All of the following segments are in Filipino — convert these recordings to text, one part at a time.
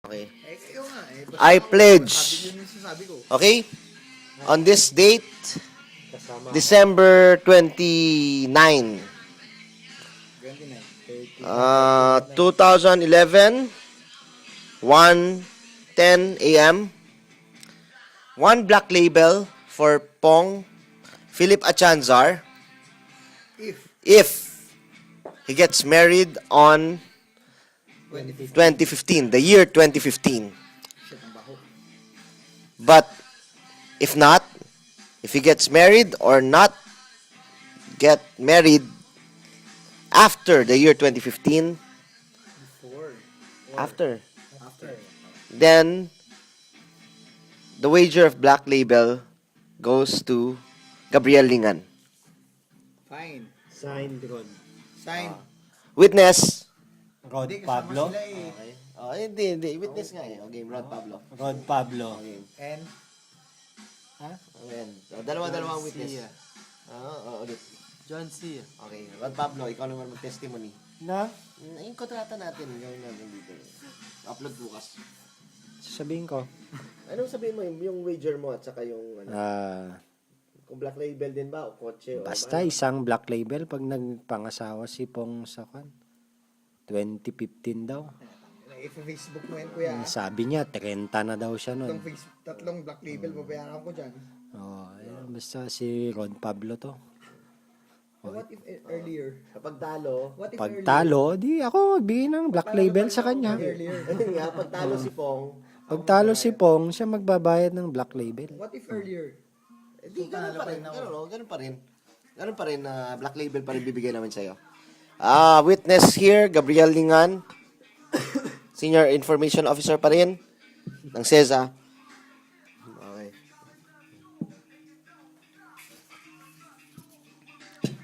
Okay. Kayo nga I pledge. Yun yung sinasabi ko. Okay? On this date, Kasama. December 29, 29. 2011, 1:10 a.m. One black label for Pong Philip Achanzar if he gets married on 2015, the year 2015. Shit, ang baho. But if not, if he gets married or not get married after the year 2015, Before. after, After. then the wager of Black Label goes to Gabriel Lingan. Fine. Signed Rod. Sign. Witness. Rod Hindi, kasama Pablo. sila eh. Okay. Oh, hindi. Witness nga eh. Okay, Rod Pablo. Rod Pablo. Okay. And, Ayan. So, dalawa-dalawang witness. Ulit. John C. Okay. Rod Pablo, ikaw naman mag-testimony. Na? Yung kontrata natin, gawin natin dito. Upload bukas. Sasabihin ko. Anong sabihin mo, yung wager mo at saka yung, kung Black Label din ba o kotse? Basta isang black label pag nagpangasawa si Pong sa 2015 daw. Facebook mo yan, kuya. Sabi niya, 30 na daw siya nun. Tatlong black label, babayaran ko dyan. Basta si Rod Pablo to. So what if earlier? Kapag talo, What if Pag talo, di ako magbigay ng black label sa kanya. earlier? ayun nga, pag talo si Pong, Pag talo si Pong, siya magbabayad ng black label. What if earlier? di ganun pa rin. Ganun pa rin na Black Label pa rin bibigay namin sa'yo. Witness here, Gabriel Lingan. Senior Information Officer pa rin ng CESA. Okay.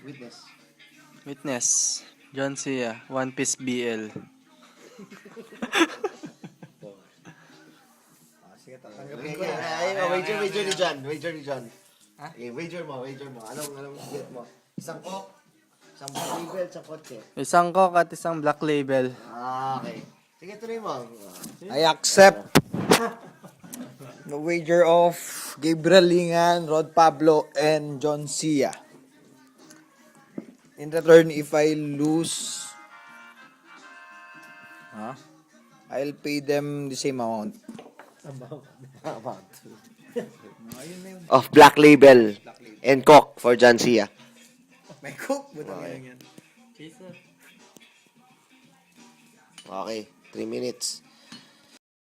Witness. Witness. John C. One Piece BL. Sige, Okay, wager ni John. Wager ni John. Okay, wager mo. Anong bet mo? Isang Coke, isang Black Label, isang kotse. Isang Coke at isang Black Label. Okay. Sige, tuloy mo. I accept the wager of Gabriel Lingan, Rod Pablo, and John Cia. In return, if I lose, I'll pay them the same amount. Of Black Label and Coke for John Cia. May cook, butang yan. Okay, 3 minutes.